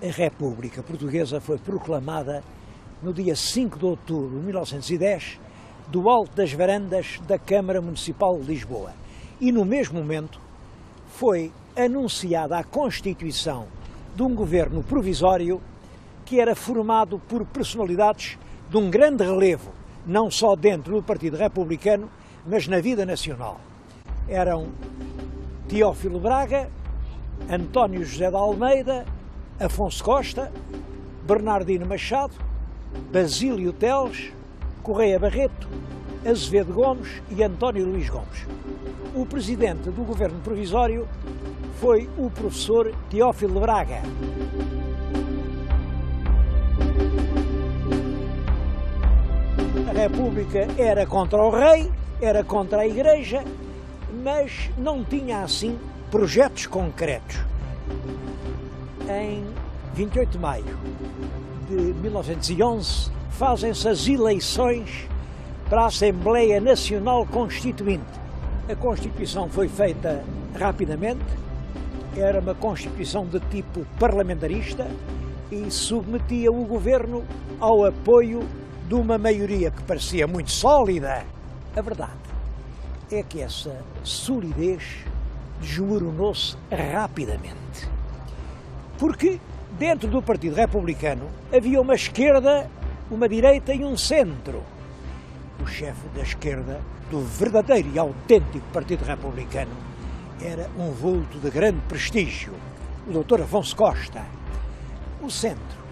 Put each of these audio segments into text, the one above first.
A República Portuguesa foi proclamada no dia 5 de outubro de 1910, do alto das varandas da Câmara Municipal de Lisboa. E no mesmo momento foi anunciada a constituição de um governo provisório que era formado por personalidades de um grande relevo, não só dentro do Partido Republicano, mas na vida nacional. Eram Teófilo Braga, António José de Almeida, Afonso Costa, Bernardino Machado, Basílio Teles, Correia Barreto, Azevedo Gomes e António Luís Gomes. O presidente do governo provisório foi o professor Teófilo Braga. A República era contra o rei, era contra a Igreja, mas não tinha assim projetos concretos. Em 28 de maio de 1911 fazem-se as eleições para a Assembleia Nacional Constituinte. A Constituição foi feita rapidamente, era uma Constituição de tipo parlamentarista e submetia o governo ao apoio de uma maioria que parecia muito sólida. A verdade é que essa solidez desmoronou-se rapidamente. Porque dentro do Partido Republicano havia uma esquerda, uma direita e um centro. O chefe da esquerda, do verdadeiro e autêntico Partido Republicano, era um vulto de grande prestígio, o Dr. Afonso Costa. O centro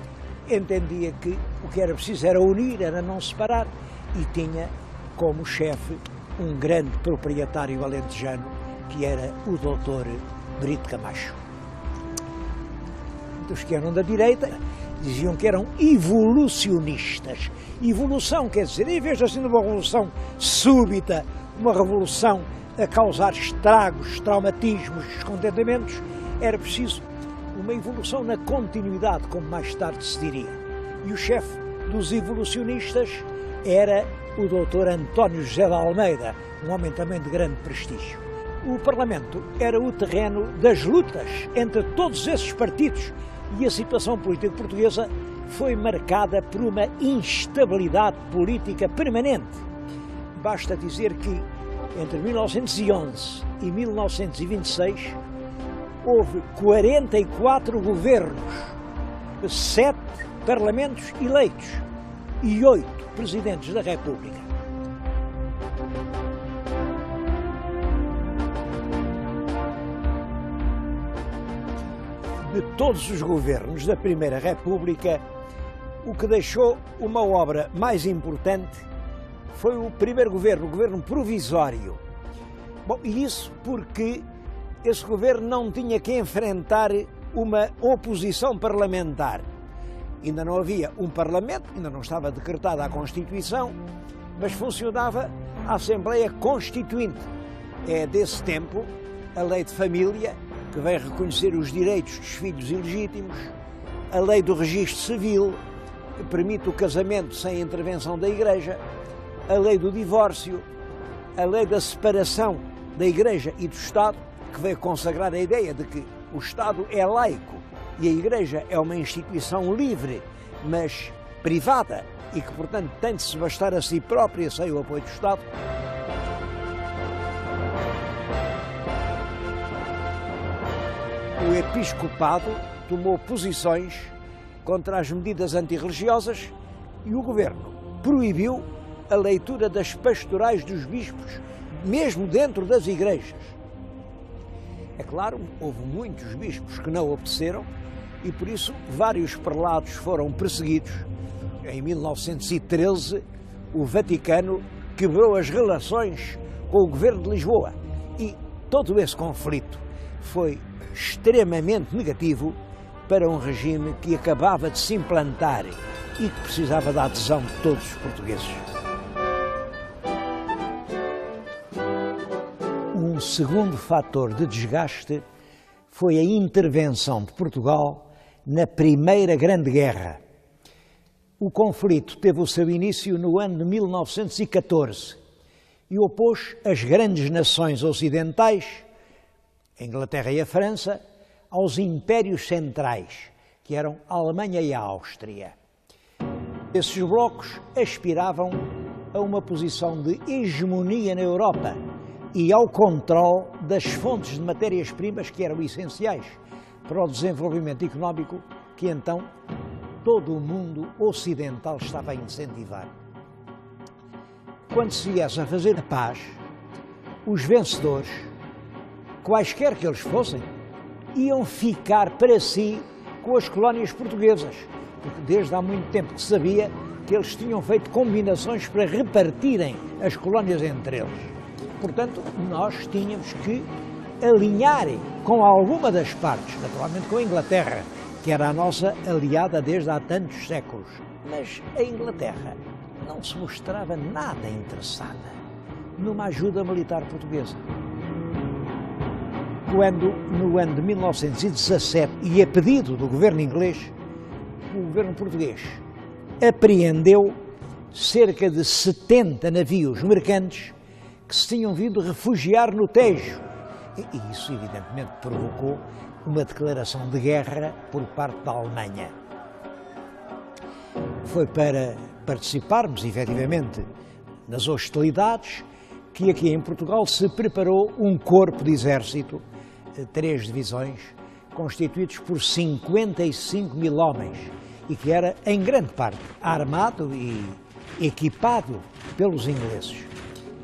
entendia que o que era preciso era unir, era não separar, e tinha como chefe um grande proprietário alentejano, que era o Dr. Brito Camacho. Os que eram da direita diziam que eram evolucionistas. Evolução quer dizer, em vez de assim uma revolução súbita, uma revolução a causar estragos, traumatismos, descontentamentos, era preciso uma evolução na continuidade, como mais tarde se diria. E o chefe dos evolucionistas era o Dr. António José de Almeida, um homem também de grande prestígio. O Parlamento era o terreno das lutas entre todos esses partidos e a situação política portuguesa foi marcada por uma instabilidade política permanente. Basta dizer que entre 1911 e 1926 houve 44 governos, 7 parlamentos eleitos e 8 presidentes da República. De todos os governos da Primeira República, o que deixou uma obra mais importante foi o primeiro governo, o governo provisório. Bom, e isso porque esse governo não tinha que enfrentar uma oposição parlamentar. Ainda não havia um parlamento, ainda não estava decretada a Constituição, mas funcionava a Assembleia Constituinte. É desse tempo a Lei de Família, que vem reconhecer os direitos dos filhos ilegítimos, a Lei do Registro Civil, que permite o casamento sem intervenção da Igreja, a Lei do Divórcio, a Lei da Separação da Igreja e do Estado, que veio consagrar a ideia de que o Estado é laico e a Igreja é uma instituição livre, mas privada, e que, portanto, tem de se bastar a si própria sem o apoio do Estado. O episcopado tomou posições contra as medidas antirreligiosas e o governo proibiu a leitura das pastorais dos bispos, mesmo dentro das igrejas. É claro, houve muitos bispos que não obedeceram e, por isso, vários prelados foram perseguidos. Em 1913, o Vaticano quebrou as relações com o governo de Lisboa e todo esse conflito foi extremamente negativo para um regime que acabava de se implantar e que precisava da adesão de todos os portugueses. Um segundo fator de desgaste foi a intervenção de Portugal na Primeira Grande Guerra. O conflito teve o seu início no ano de 1914 e opôs as grandes nações ocidentais, a Inglaterra e a França, aos impérios centrais, que que eram a Alemanha e a Áustria. Esses blocos aspiravam a uma posição de hegemonia na Europa e ao controle das fontes de matérias-primas que eram essenciais para o desenvolvimento económico que então todo o mundo ocidental estava a incentivar. Quando se viesse a fazer a paz, os vencedores, quaisquer que eles fossem, iam ficar para si com as colónias portuguesas, porque desde há muito tempo que se sabia que eles tinham feito combinações para repartirem as colónias entre eles. Portanto, nós tínhamos que alinhar com alguma das partes, naturalmente com a Inglaterra, que era a nossa aliada desde há tantos séculos. Mas a Inglaterra não se mostrava nada interessada numa ajuda militar portuguesa. Quando, no ano de 1917, e a pedido do governo inglês, o governo português apreendeu cerca de 70 navios mercantes que se tinham vindo refugiar no Tejo. E isso, evidentemente, provocou uma declaração de guerra por parte da Alemanha. Foi para participarmos, efetivamente, nas hostilidades que aqui em Portugal se preparou um corpo de exército, 3 divisões, constituídos por 55 mil homens e que era, em grande parte, armado e equipado pelos ingleses.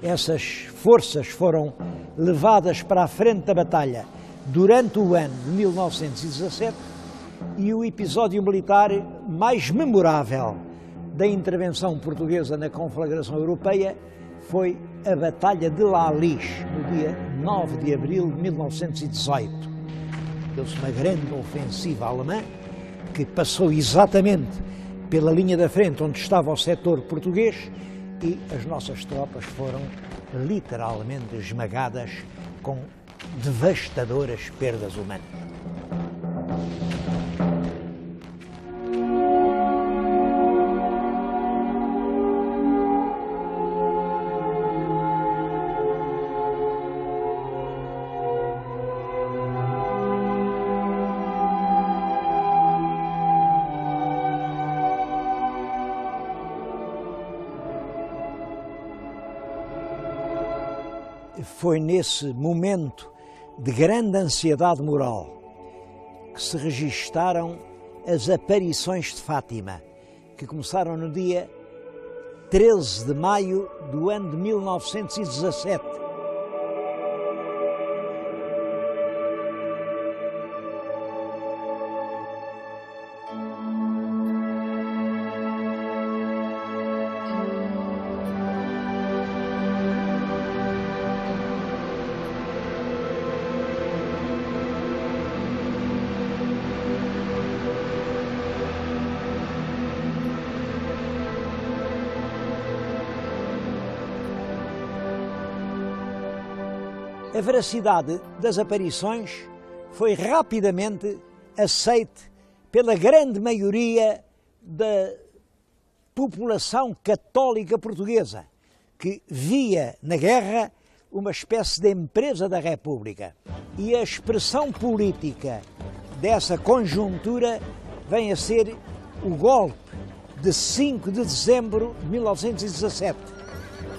Essas forças foram levadas para a frente da batalha durante o ano de 1917 e o episódio militar mais memorável da intervenção portuguesa na conflagração europeia foi a Batalha de La Lixe, no dia 9 de abril de 1918. Deu-se uma grande ofensiva alemã que passou exatamente pela linha da frente onde estava o setor português e as nossas tropas foram literalmente esmagadas com devastadoras perdas humanas. Foi nesse momento de grande ansiedade moral que se registaram as aparições de Fátima, que começaram no dia 13 de maio do ano de 1917. A veracidade das aparições foi rapidamente aceite pela grande maioria da população católica portuguesa, que via na guerra uma espécie de empresa da República. E a expressão política dessa conjuntura vem a ser o golpe de 5 de dezembro de 1917,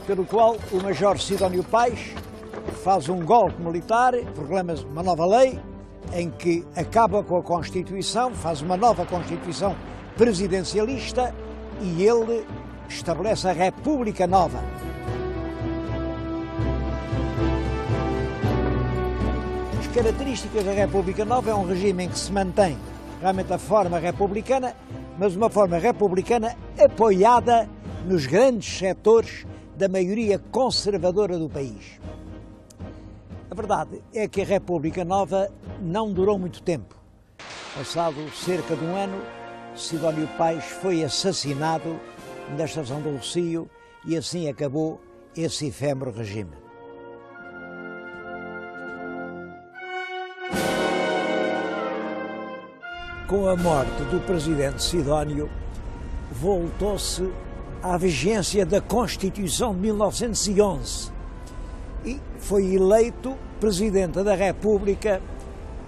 pelo qual o Major Sidónio Pais faz um golpe militar, proclama uma nova lei, em que acaba com a Constituição, faz uma nova Constituição presidencialista e ele estabelece a República Nova. As características da República Nova é um regime em que se mantém realmente a forma republicana, mas uma forma republicana apoiada nos grandes setores da maioria conservadora do país. A verdade é que a República Nova não durou muito tempo. Passado cerca de um ano, Sidónio Pais foi assassinado na Estação do Rossio e assim acabou esse efêmero regime. Com a morte do presidente Sidónio, voltou-se à vigência da Constituição de 1911 e foi eleito Presidente da República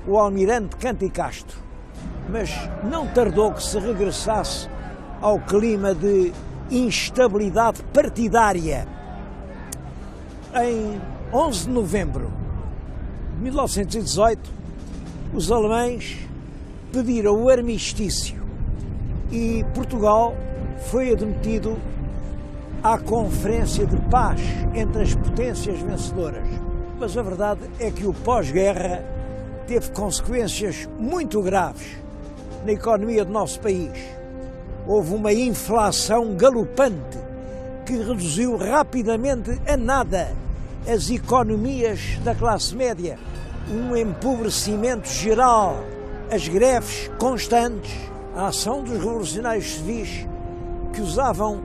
o almirante Cândido Castro. mas não tardou que se regressasse ao clima de instabilidade partidária. Em 11 de novembro de 1918, os alemães pediram o armistício e Portugal foi admitido à Conferência de Paz entre as potências vencedoras. Mas a verdade é que o pós-guerra teve consequências muito graves na economia do nosso país. Houve uma inflação galopante que reduziu rapidamente a nada as economias da classe média, um empobrecimento geral, as greves constantes, a ação dos revolucionários civis que usavam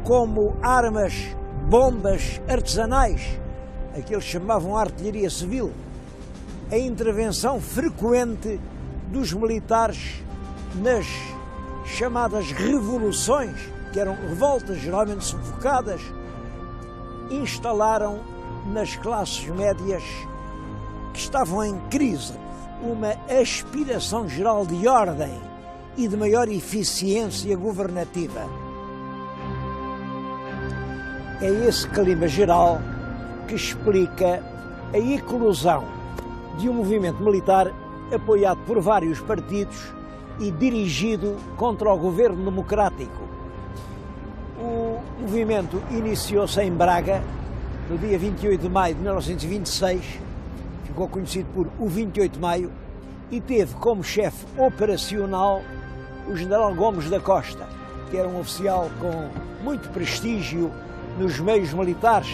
como armas bombas artesanais, aqueles que chamavam artilharia civil, a intervenção frequente dos militares nas chamadas revoluções, que eram revoltas geralmente sufocadas, instalaram nas classes médias que estavam em crise uma aspiração geral de ordem e de maior eficiência governativa. É esse clima geral que explica a eclosão de um movimento militar apoiado por vários partidos e dirigido contra o governo democrático. O movimento iniciou-se em Braga, no dia 28 de maio de 1926, ficou conhecido por o 28 de Maio, e teve como chefe operacional o general Gomes da Costa, que era um oficial com muito prestígio nos meios militares.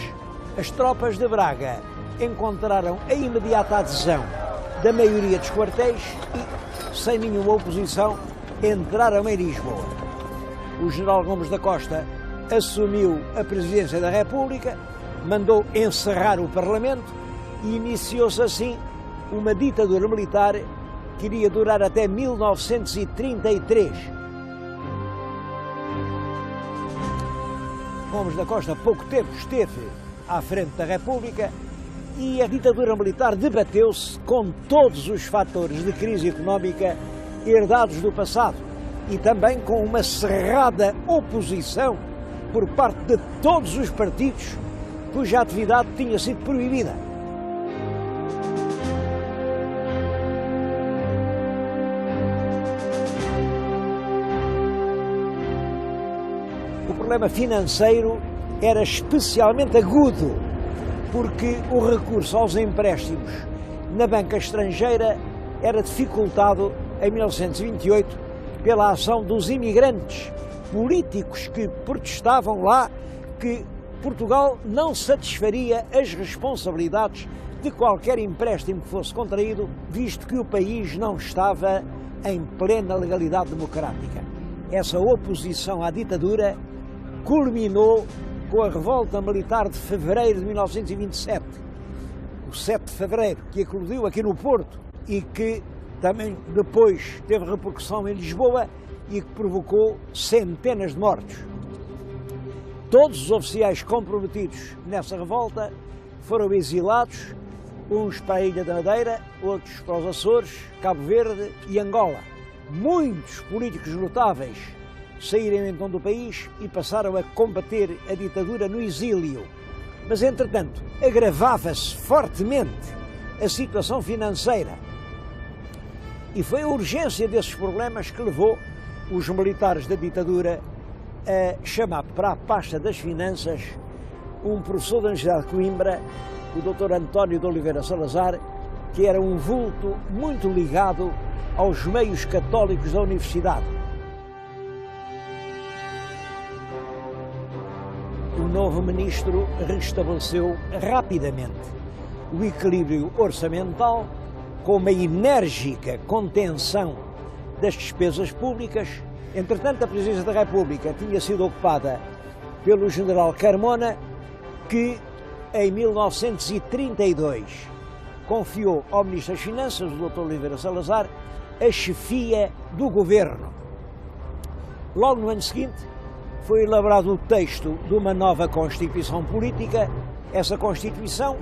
As tropas de Braga encontraram a imediata adesão da maioria dos quartéis e, sem nenhuma oposição, entraram em Lisboa. O general Gomes da Costa assumiu a presidência da República, mandou encerrar o Parlamento e iniciou-se assim uma ditadura militar que iria durar até 1933. Gomes da Costa, há pouco tempo, esteve à frente da República e a ditadura militar debateu-se com todos os fatores de crise económica herdados do passado e também com uma cerrada oposição por parte de todos os partidos cuja atividade tinha sido proibida. O problema financeiro era especialmente agudo, porque o recurso aos empréstimos na banca estrangeira era dificultado em 1928 pela ação dos imigrantes políticos que protestavam lá que Portugal não satisfaria as responsabilidades de qualquer empréstimo que fosse contraído, visto que o país não estava em plena legalidade democrática. Essa oposição à ditadura culminou com a revolta militar de fevereiro de 1927, o 7 de fevereiro, que eclodiu aqui no Porto e que também depois teve repercussão em Lisboa e que provocou centenas de mortos. Todos os oficiais comprometidos nessa revolta foram exilados, uns para a Ilha da Madeira, outros para os Açores, Cabo Verde e Angola. Muitos políticos notáveis saíram então do país e passaram a combater a ditadura no exílio. Mas, entretanto, agravava-se fortemente a situação financeira. E foi a urgência desses problemas que levou os militares da ditadura a chamar para a pasta das finanças um professor da Universidade de Coimbra, o Dr. António de Oliveira Salazar, que era um vulto muito ligado aos meios católicos da universidade. O novo ministro restabeleceu rapidamente o equilíbrio orçamental com uma enérgica contenção das despesas públicas. Entretanto, a presidência da República tinha sido ocupada pelo general Carmona, que em 1932 confiou ao Ministro das Finanças, o Dr. Oliveira Salazar, a chefia do governo. Logo no ano seguinte, foi elaborado o texto de uma nova Constituição Política. Essa Constituição,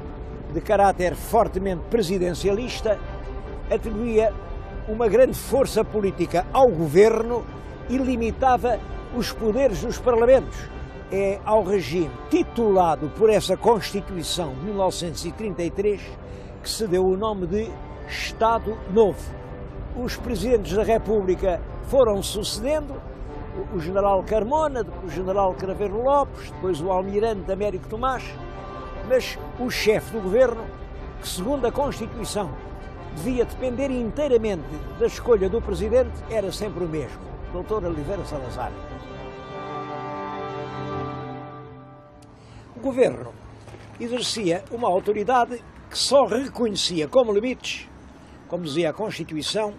de caráter fortemente presidencialista, atribuía uma grande força política ao governo e limitava os poderes dos parlamentos. É ao regime titulado por essa Constituição de 1933 que se deu o nome de Estado Novo. Os presidentes da República foram sucedendo, o general Carmona, depois o general Craveiro Lopes, depois o almirante Américo Tomás, mas o chefe do governo, que segundo a Constituição devia depender inteiramente da escolha do presidente, era sempre o mesmo, Dr. Oliveira Salazar. O governo exercia uma autoridade que só reconhecia como limites, como dizia a Constituição,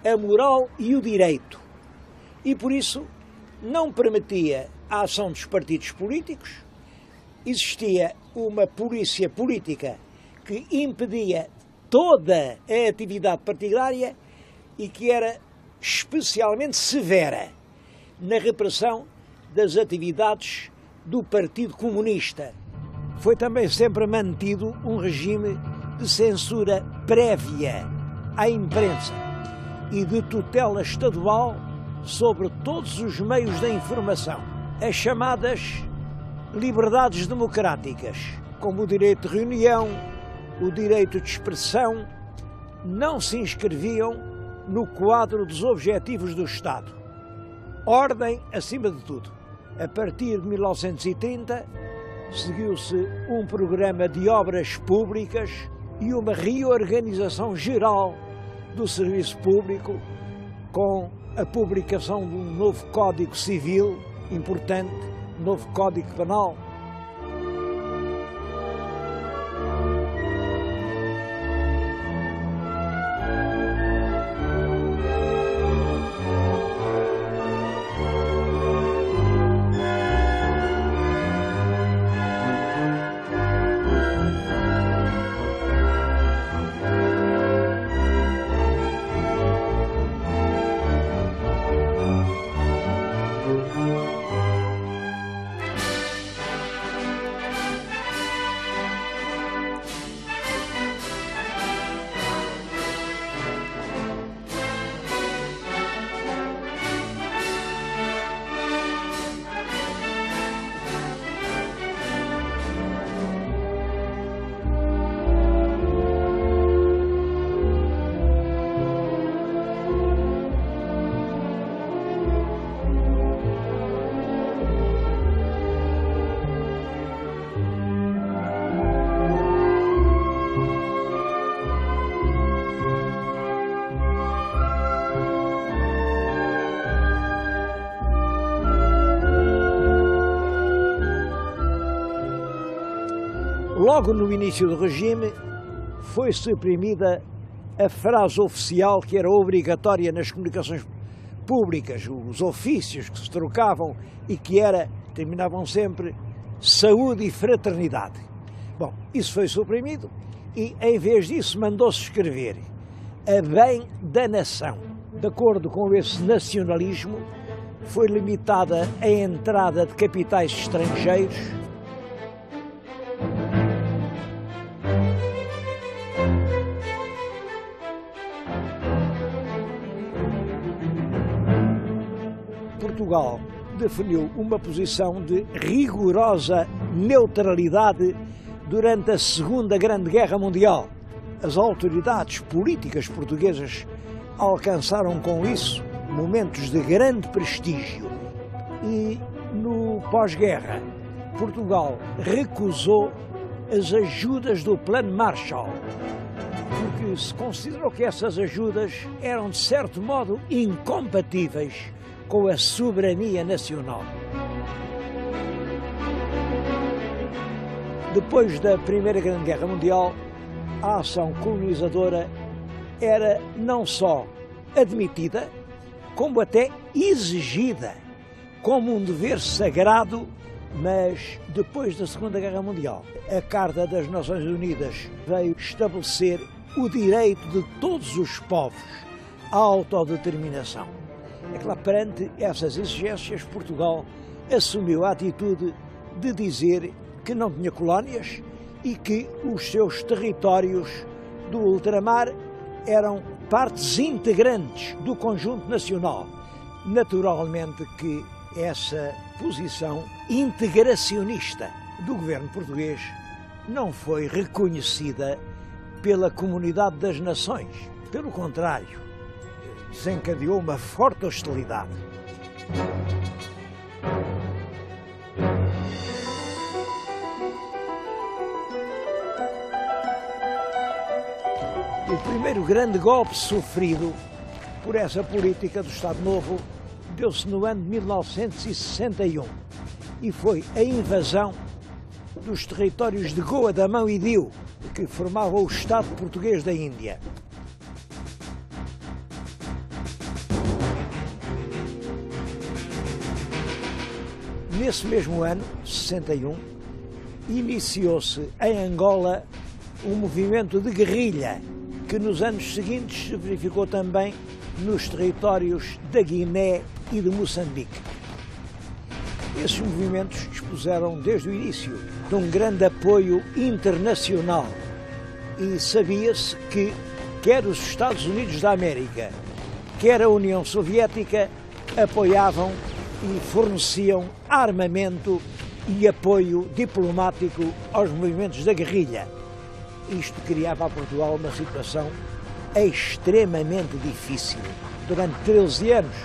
a moral e o direito, e por isso não permitia a ação dos partidos políticos. Existia uma polícia política que impedia toda a atividade partidária e que era especialmente severa na repressão das atividades do Partido Comunista. Foi também sempre mantido um regime de censura prévia à imprensa e de tutela estadual sobre todos os meios da informação. As chamadas liberdades democráticas, como o direito de reunião, o direito de expressão, não se inscreviam no quadro dos objetivos do Estado. Ordem acima de tudo. A partir de 1930, seguiu-se um programa de obras públicas e uma reorganização geral do serviço público, com a publicação de um novo Código Civil importante, novo Código Penal. Logo no início do regime, foi suprimida a frase oficial que era obrigatória nas comunicações públicas, os ofícios que se trocavam e que terminavam sempre saúde e fraternidade. Bom, isso foi suprimido e, em vez disso, mandou-se escrever a bem da nação. De acordo com esse nacionalismo, foi limitada a entrada de capitais estrangeiros, Portugal definiu uma posição de rigorosa neutralidade durante a Segunda Grande Guerra Mundial. As autoridades políticas portuguesas alcançaram com isso momentos de grande prestígio e, no pós-guerra, Portugal recusou as ajudas do Plano Marshall, porque se considerou que essas ajudas eram, de certo modo, incompatíveis com a soberania nacional. Depois da Primeira Grande Guerra Mundial, a ação colonizadora era não só admitida, como até exigida como um dever sagrado, mas depois da Segunda Guerra Mundial, a Carta das Nações Unidas veio estabelecer o direito de todos os povos à autodeterminação. É que lá, perante essas exigências, Portugal assumiu a atitude de dizer que não tinha colónias e que os seus territórios do ultramar eram partes integrantes do conjunto nacional. Naturalmente que essa posição integracionista do governo português não foi reconhecida pela comunidade das nações. Pelo contrário, desencadeou uma forte hostilidade. O primeiro grande golpe sofrido por essa política do Estado Novo deu-se no ano de 1961 e foi a invasão dos territórios de Goa, Damão e Diu, que formavam o Estado português da Índia. Nesse mesmo ano, 61, iniciou-se em Angola um movimento de guerrilha que nos anos seguintes se verificou também nos territórios da Guiné e de Moçambique. Esses movimentos dispuseram desde o início de um grande apoio internacional e sabia-se que quer os Estados Unidos da América, quer a União Soviética apoiavam e forneciam armamento e apoio diplomático aos movimentos da guerrilha. Isto criava a Portugal uma situação extremamente difícil. Durante 13 anos,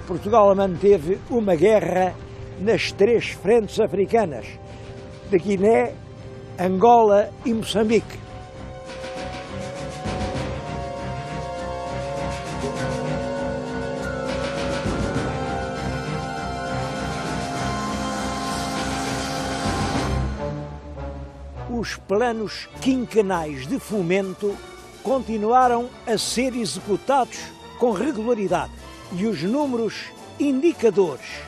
Portugal manteve uma guerra nas 3 frentes africanas, de Guiné, Angola e Moçambique. Os planos quinquenais de fomento continuaram a ser executados com regularidade e os números indicadores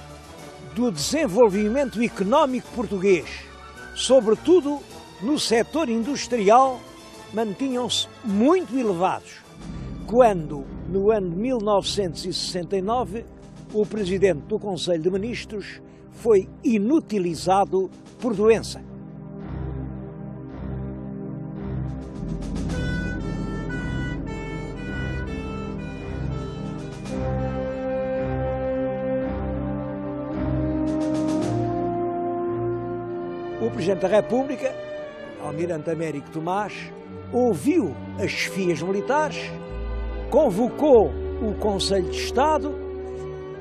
do desenvolvimento económico português, sobretudo no setor industrial, mantinham-se muito elevados, quando, no ano de 1969, o Presidente do Conselho de Ministros foi inutilizado por doença. O Presidente da República, Almirante Américo Tomás, ouviu as chefias militares, convocou o Conselho de Estado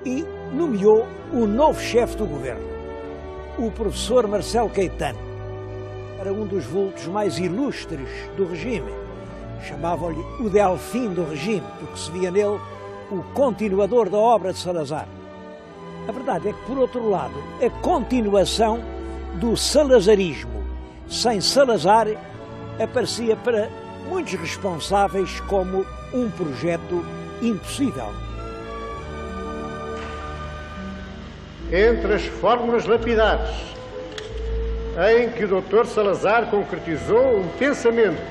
e nomeou o novo chefe do governo, o professor Marcelo Caetano. Era um dos vultos mais ilustres do regime. Chamavam-lhe o Delfim do regime, porque se via nele o continuador da obra de Salazar. A verdade é que, por outro lado, a continuação do salazarismo sem Salazar aparecia para muitos responsáveis como um projeto impossível. Entre as fórmulas lapidares em que o Dr. Salazar concretizou um pensamento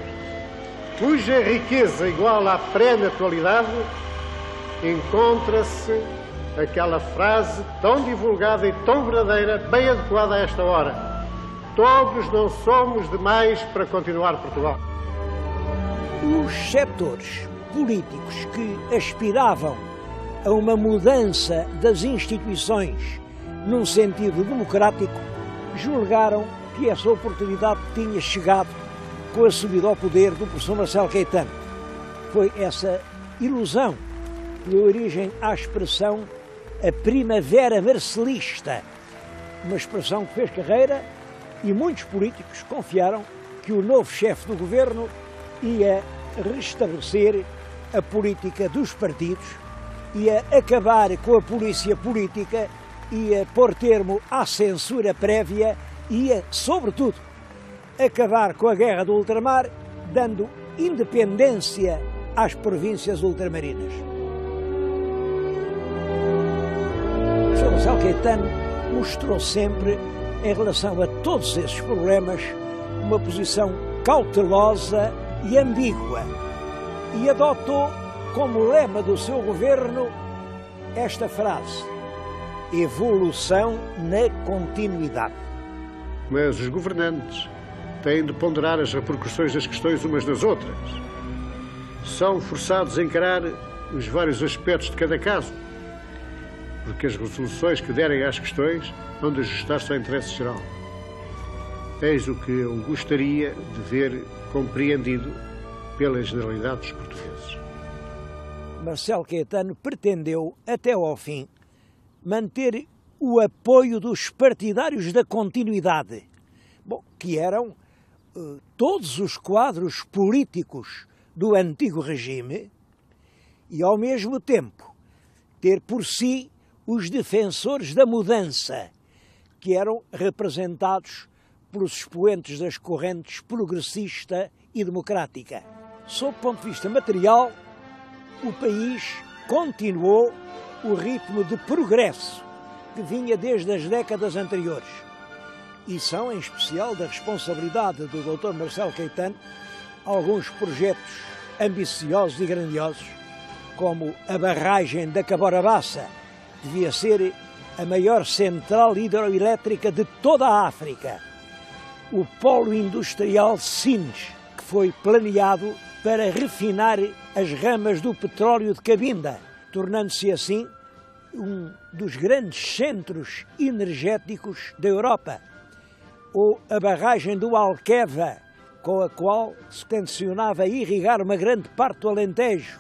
cuja riqueza igual à pré-naturalidade, encontra-se aquela frase tão divulgada e tão verdadeira, bem adequada a esta hora: todos não somos demais para continuar Portugal. Os setores políticos que aspiravam a uma mudança das instituições num sentido democrático julgaram que essa oportunidade tinha chegado com a subida ao poder do professor Marcelo Caetano. Foi essa ilusão que deu origem à expressão a Primavera Marcelista, uma expressão que fez carreira e muitos políticos confiaram que o novo chefe do governo ia restabelecer a política dos partidos, ia acabar com a polícia política, ia pôr termo à censura prévia e ia, sobretudo, acabar com a guerra do ultramar, dando independência às províncias ultramarinas. Marcelo Caetano mostrou sempre, em relação a todos esses problemas, uma posição cautelosa e ambígua e adotou como lema do seu governo esta frase: evolução na continuidade. Mas os governantes têm de ponderar as repercussões das questões umas nas outras. são forçados a encarar os vários aspectos de cada caso, porque as resoluções que derem às questões vão de ajustar-se ao interesse geral. Eis o que eu gostaria de ver compreendido pela generalidade dos portugueses. Marcelo Caetano pretendeu, até ao fim, manter o apoio dos partidários da continuidade, que eram todos os quadros políticos do antigo regime, e, ao mesmo tempo, ter por si os defensores da mudança, que eram representados pelos expoentes das correntes progressista e democrática. Sob o ponto de vista material, o país continuou o ritmo de progresso que vinha desde as décadas anteriores. E são, em especial, da responsabilidade do Dr. Marcelo Caetano, alguns projetos ambiciosos e grandiosos, como a barragem da Cabora Bassa, que devia ser a maior central hidroelétrica de toda a África. O polo industrial Sines, que foi planeado para refinar as ramas do petróleo de Cabinda, tornando-se assim um dos grandes centros energéticos da Europa. Ou a barragem do Alqueva, com a qual se tencionava irrigar uma grande parte do Alentejo,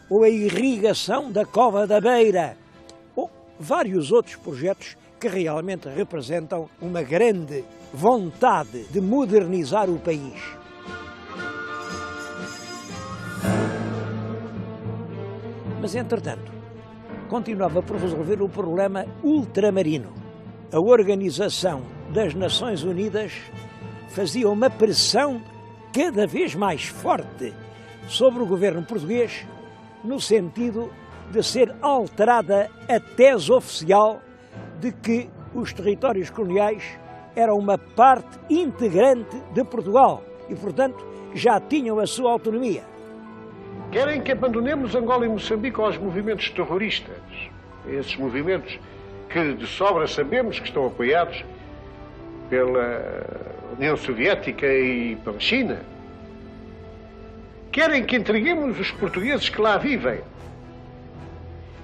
ou a irrigação da Cova da Beira, ou vários outros projetos que realmente representam uma grande vontade de modernizar o país. Mas, entretanto, continuava por resolver o problema ultramarino. A Organização das Nações Unidas fazia uma pressão cada vez mais forte sobre o governo português, no sentido de ser alterada a tese oficial de que os territórios coloniais eram uma parte integrante de Portugal e, portanto, já tinham a sua autonomia. Querem que abandonemos Angola e Moçambique aos movimentos terroristas, esses movimentos que de sobra sabemos que estão apoiados pela União Soviética e pela China. Querem que entreguemos os portugueses que lá vivem,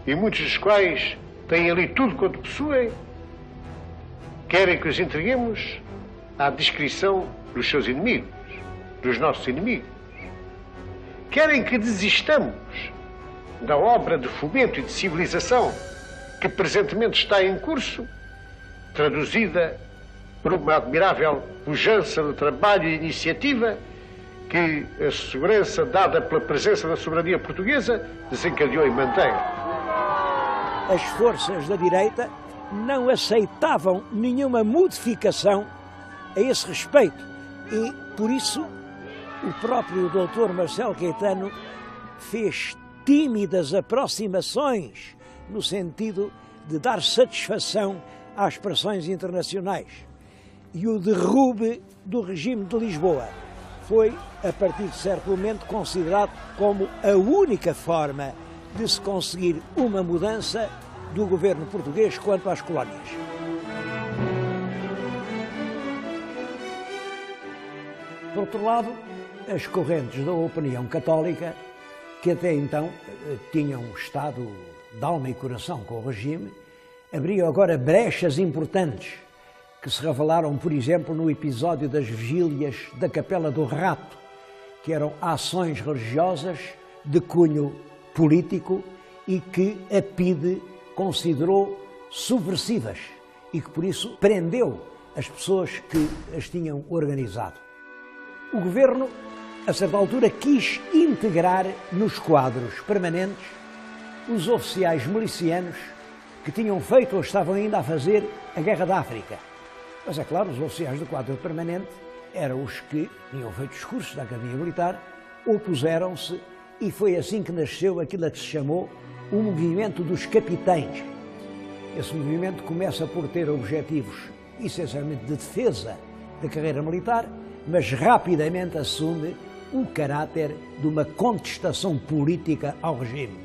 e muitos dos quais têm ali tudo quanto possuem. Querem que os entreguemos à discrição dos seus inimigos, dos nossos inimigos. Querem que desistamos da obra de fomento e de civilização que presentemente está em curso, traduzida por uma admirável pujança de trabalho e iniciativa que a segurança dada pela presença da soberania portuguesa desencadeou e mantém. As forças da direita não aceitavam nenhuma modificação a esse respeito e, por isso, o próprio Dr. Marcelo Caetano fez tímidas aproximações no sentido de dar satisfação às pressões internacionais. E o derrube do regime de Lisboa foi, a partir de certo momento, considerado como a única forma de se conseguir uma mudança do governo português quanto às colónias. Por outro lado, as correntes da opinião católica, que até então tinham estado de alma e coração com o regime, abriam agora brechas importantes que se revelaram, por exemplo, no episódio das vigílias da Capela do Rato, que eram ações religiosas de cunho político e que a PIDE considerou subversivas e que, por isso, prendeu as pessoas que as tinham organizado. O governo, a certa altura, quis integrar nos quadros permanentes os oficiais milicianos que tinham feito ou estavam ainda a fazer a Guerra da África. Mas, é claro, os oficiais do quadro permanente eram os que tinham feito os cursos da Academia Militar, opuseram-se e foi assim que nasceu aquilo a que se chamou o movimento dos capitães. Esse movimento começa por ter objetivos essencialmente de defesa da carreira militar, mas rapidamente assume o caráter de uma contestação política ao regime.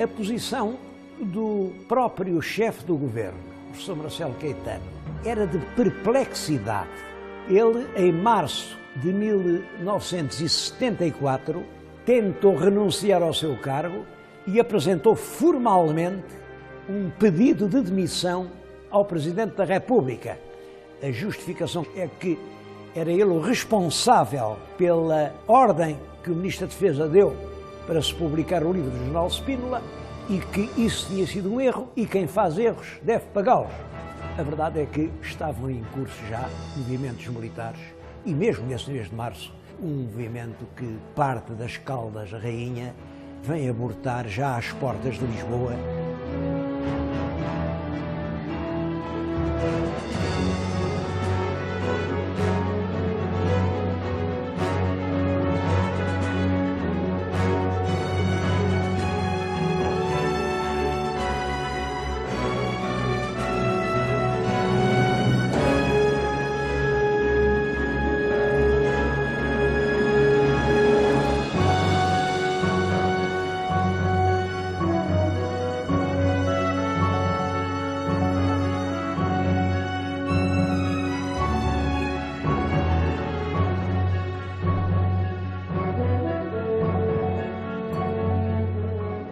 A posição do próprio chefe do governo, o professor Marcelo Caetano, era de perplexidade. Ele, em março de 1974, tentou renunciar ao seu cargo e apresentou formalmente um pedido de demissão ao Presidente da República. A justificação é que era ele o responsável pela ordem que o Ministro da Defesa deu para se publicar o livro do General Spínola e que isso tinha sido um erro e quem faz erros deve pagá-los. A verdade é que estavam em curso já movimentos militares e mesmo nesse mês de março, um movimento que parte das Caldas Rainha vem abortar já às portas de Lisboa.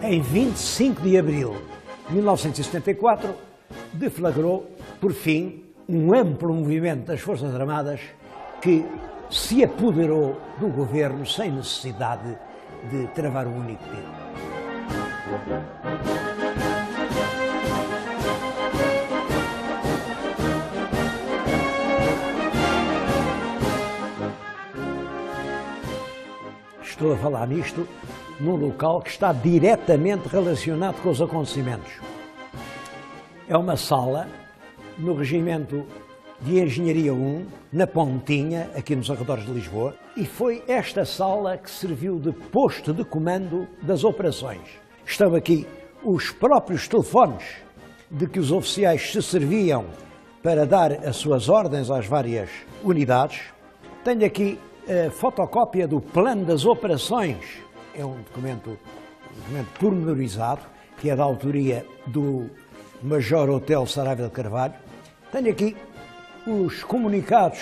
Em 25 de abril de 1974, deflagrou, por fim, um amplo movimento das Forças Armadas que se apoderou do governo sem necessidade de travar um único dedo. Estou a falar nisto num local que está diretamente relacionado com os acontecimentos. É uma sala no Regimento de Engenharia 1, na Pontinha, aqui nos arredores de Lisboa, e foi esta sala que serviu de posto de comando das operações. Estão aqui os próprios telefones de que os oficiais se serviam para dar as suas ordens às várias unidades. Tenho aqui a fotocópia do plano das operações. É um documento pormenorizado, que é da autoria do Major Otelo Saraiva de Carvalho. Tenho aqui os comunicados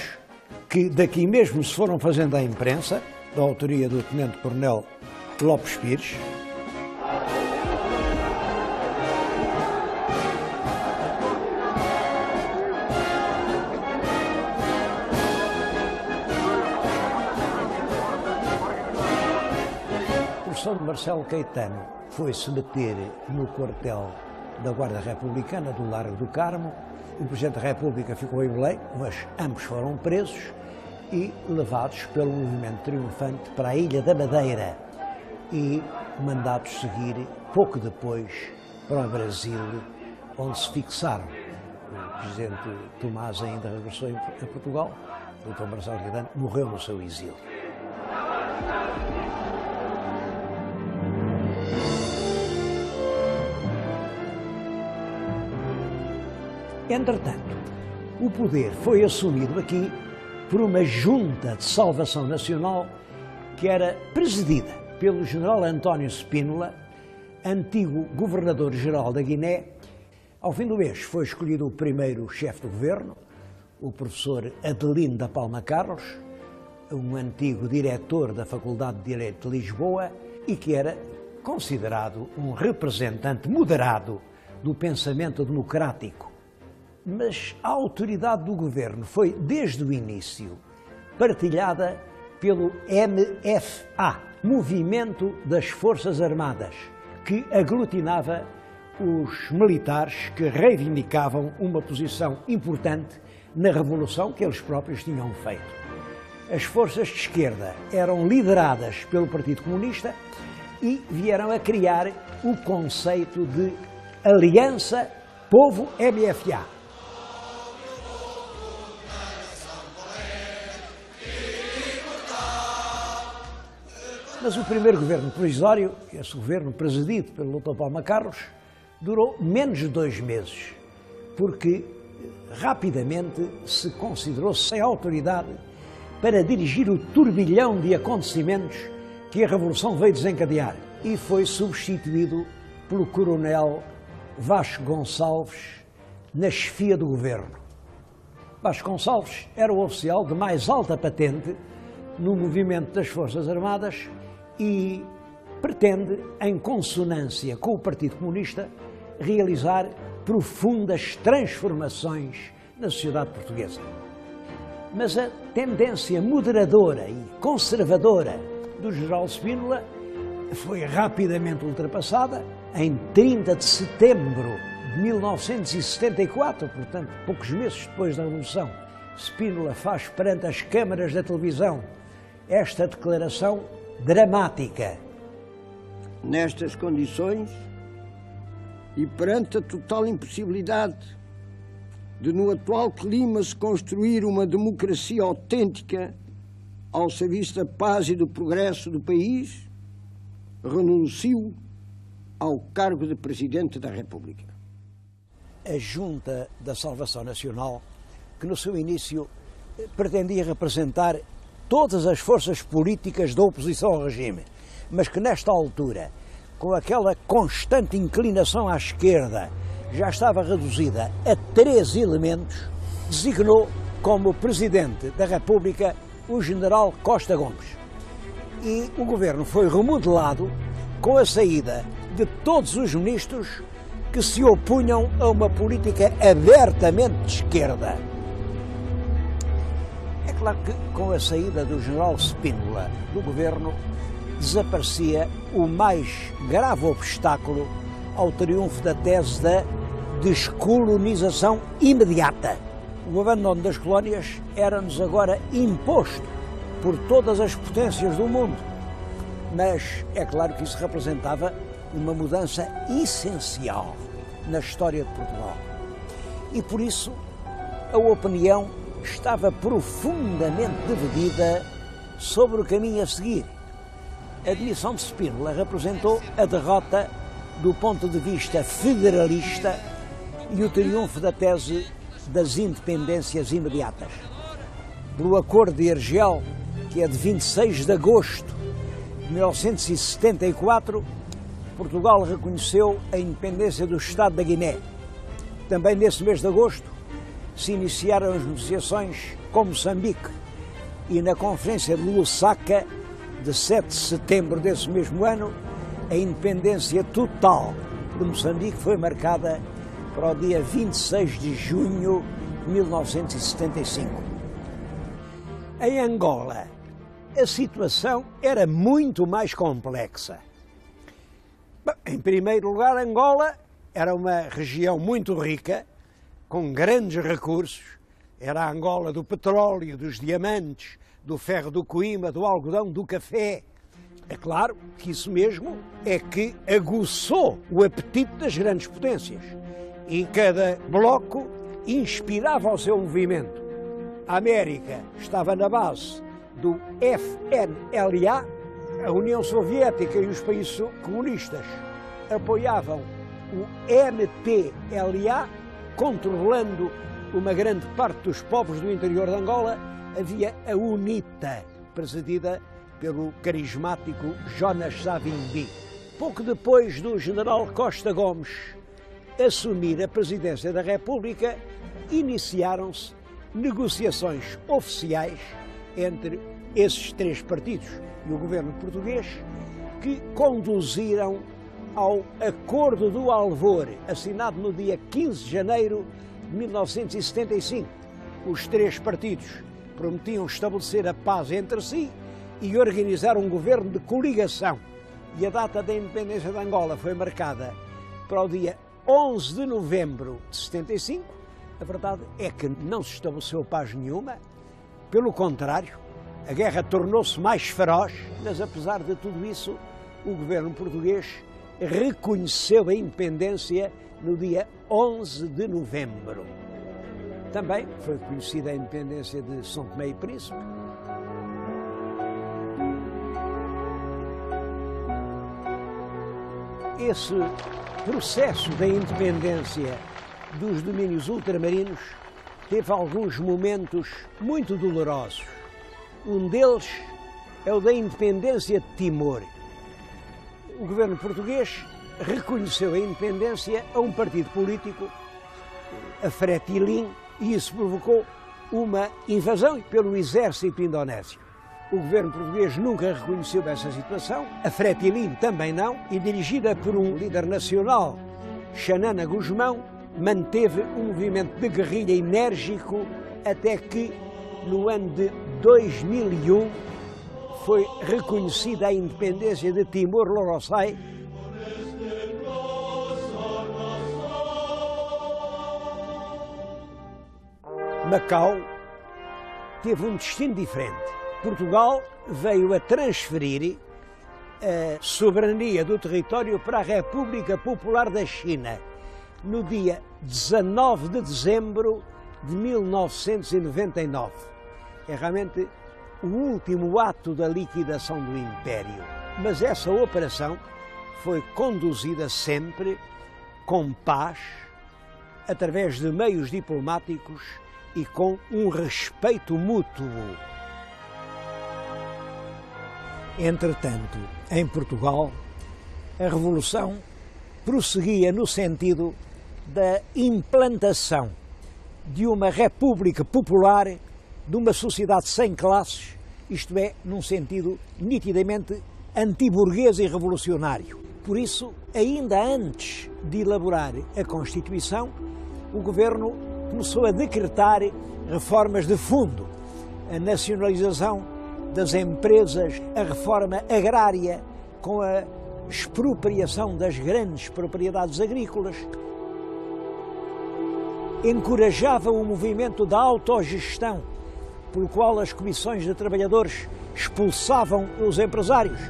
que daqui mesmo se foram fazendo à imprensa, da autoria do Tenente-Coronel Lopes Pires. O professor Marcelo Caetano foi-se meter no quartel da Guarda Republicana do Largo do Carmo. O Presidente da República ficou em Belém, mas ambos foram presos e levados pelo movimento triunfante para a Ilha da Madeira e mandados seguir, pouco depois, para o Brasil, onde se fixaram. O Presidente Tomás ainda regressou a Portugal, o Dr. Marcelo Caetano morreu no seu exílio. Entretanto, o poder foi assumido aqui por uma junta de salvação nacional que era presidida pelo general António Spínola, antigo governador-geral da Guiné. Ao fim do mês foi escolhido o primeiro chefe do governo, o professor Adelino da Palma Carlos, um antigo diretor da Faculdade de Direito de Lisboa e que era considerado um representante moderado do pensamento democrático. Mas a autoridade do governo foi, desde o início, partilhada pelo MFA, Movimento das Forças Armadas, que aglutinava os militares que reivindicavam uma posição importante na revolução que eles próprios tinham feito. As forças de esquerda eram lideradas pelo Partido Comunista e vieram a criar o conceito de Aliança Povo-MFA. Mas o primeiro governo provisório, esse governo presidido pelo Dr. Palma Carlos, durou menos de 2 meses, porque rapidamente se considerou sem autoridade para dirigir o turbilhão de acontecimentos que a Revolução veio desencadear e foi substituído pelo coronel Vasco Gonçalves na chefia do governo. Vasco Gonçalves era o oficial de mais alta patente no movimento das Forças Armadas e pretende, em consonância com o Partido Comunista, realizar profundas transformações na sociedade portuguesa. Mas a tendência moderadora e conservadora do general Spínola foi rapidamente ultrapassada. Em 30 de setembro de 1974, portanto, poucos meses depois da Revolução, Spínola faz perante as câmaras da televisão esta declaração dramática. Nestas condições e perante a total impossibilidade de, no atual clima, se construir uma democracia autêntica ao serviço da paz e do progresso do país, renuncio ao cargo de Presidente da República. A Junta da Salvação Nacional, que no seu início pretendia representar todas as forças políticas da oposição ao regime, mas que nesta altura, com aquela constante inclinação à esquerda, já estava reduzida a 3 elementos, designou como Presidente da República o general Costa Gomes. E o governo foi remodelado com a saída de todos os ministros que se opunham a uma política abertamente de esquerda. É claro que com a saída do general Spínola do governo desaparecia o mais grave obstáculo ao triunfo da tese da descolonização imediata. O abandono das colónias era-nos agora imposto por todas as potências do mundo, mas é claro que isso representava uma mudança essencial na história de Portugal. E por isso a opinião estava profundamente dividida sobre o caminho a seguir. A admissão de Spínola representou a derrota do ponto de vista federalista e o triunfo da tese das independências imediatas. Pelo Acordo de Argel, que é de 26 de agosto de 1974, Portugal reconheceu a independência do Estado da Guiné. Também nesse mês de agosto se iniciaram as negociações com Moçambique e na Conferência de Lusaka, de 7 de setembro desse mesmo ano, a independência total de Moçambique foi marcada para o dia 26 de junho de 1975. Em Angola, a situação era muito mais complexa. Bom, em primeiro lugar, Angola era uma região muito rica, com grandes recursos. Era a Angola do petróleo, dos diamantes, do ferro do Coima, do algodão, do café. É claro que isso mesmo é que aguçou o apetite das grandes potências. E cada bloco inspirava o seu movimento. A América estava na base do FNLA, a União Soviética e os países comunistas apoiavam o MPLA, controlando uma grande parte dos povos do interior de Angola. Havia a UNITA, presidida pelo carismático Jonas Savimbi. Pouco depois do general Costa Gomes assumir a presidência da República, iniciaram-se negociações oficiais entre esses 3 partidos e o governo português, que conduziram ao Acordo do Alvor, assinado no dia 15 de janeiro de 1975. Os 3 partidos prometiam estabelecer a paz entre si e organizar um governo de coligação. E a data da independência de Angola foi marcada para o dia 11 de novembro de 75. A verdade é que não se estabeleceu paz nenhuma. Pelo contrário, a guerra tornou-se mais feroz, mas apesar de tudo isso, o governo português reconheceu a independência no dia 11 de novembro. Também foi reconhecida a independência de São Tomé e Príncipe. Esse processo da independência dos domínios ultramarinos teve alguns momentos muito dolorosos. Um deles é o da independência de Timor. O governo português reconheceu a independência a um partido político, a Fretilin, e isso provocou uma invasão pelo exército indonésio. O governo português nunca reconheceu essa situação, a Fretilin também não, e dirigida por um líder nacional, Xanana Gusmão, manteve um movimento de guerrilha enérgico até que, no ano de 2001, foi reconhecida a independência de Timor-Leste. Macau teve um destino diferente. Portugal veio a transferir a soberania do território para a República Popular da China no dia 19 de dezembro de 1999. É realmente o último ato da liquidação do Império. Mas essa operação foi conduzida sempre com paz, através de meios diplomáticos e com um respeito mútuo. Entretanto, em Portugal, a Revolução prosseguia no sentido da implantação de uma república popular, de uma sociedade sem classes, isto é, num sentido nitidamente antiburguês e revolucionário. Por isso, ainda antes de elaborar a Constituição, o governo começou a decretar reformas de fundo, a nacionalização das empresas, a reforma agrária com a expropriação das grandes propriedades agrícolas, encorajava o movimento da autogestão, pelo qual as comissões de trabalhadores expulsavam os empresários,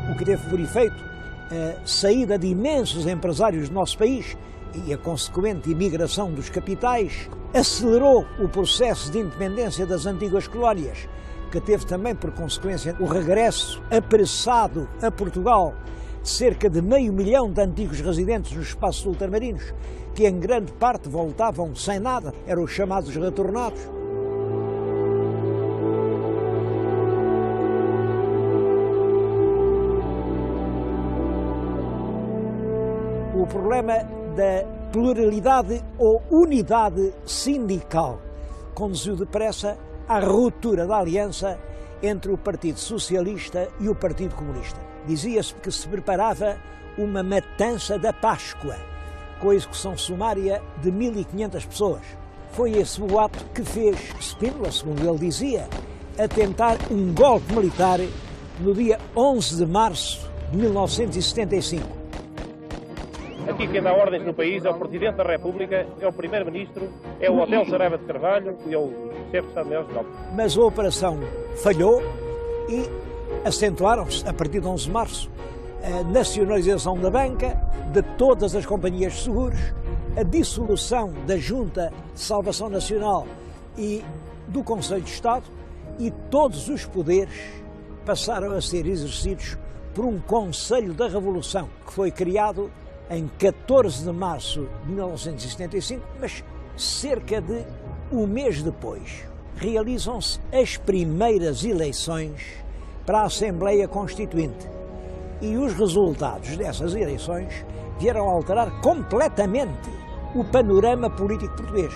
o que teve por efeito a saída de imensos empresários do nosso país e a consequente imigração dos capitais, acelerou o processo de independência das antigas colónias, que teve também por consequência o regresso apressado a Portugal de cerca de 500 mil de antigos residentes nos espaços ultramarinos, que em grande parte voltavam sem nada, eram os chamados retornados. O problema da pluralidade ou unidade sindical conduziu depressa à ruptura da aliança entre o Partido Socialista e o Partido Comunista. Dizia-se que se preparava uma matança da Páscoa, com a execução sumária de 1.500 pessoas. Foi esse o ato que fez Spínola, segundo ele dizia, a tentar um golpe militar no dia 11 de março de 1975. Aqui quem dá ordens no país é o Presidente da República, é o Primeiro-Ministro, é o Hotel Saraiva de Carvalho e é o Chefe de Estado-Maior de Golpe. Mas a operação falhou e acentuaram-se, a partir de 11 de março, a nacionalização da banca, de todas as companhias de seguros, a dissolução da Junta de Salvação Nacional e do Conselho de Estado, e todos os poderes passaram a ser exercidos por um Conselho da Revolução, que foi criado em 14 de março de 1975, mas cerca de um mês depois, realizam-se as primeiras eleições para a Assembleia Constituinte. E os resultados dessas eleições vieram alterar completamente o panorama político português.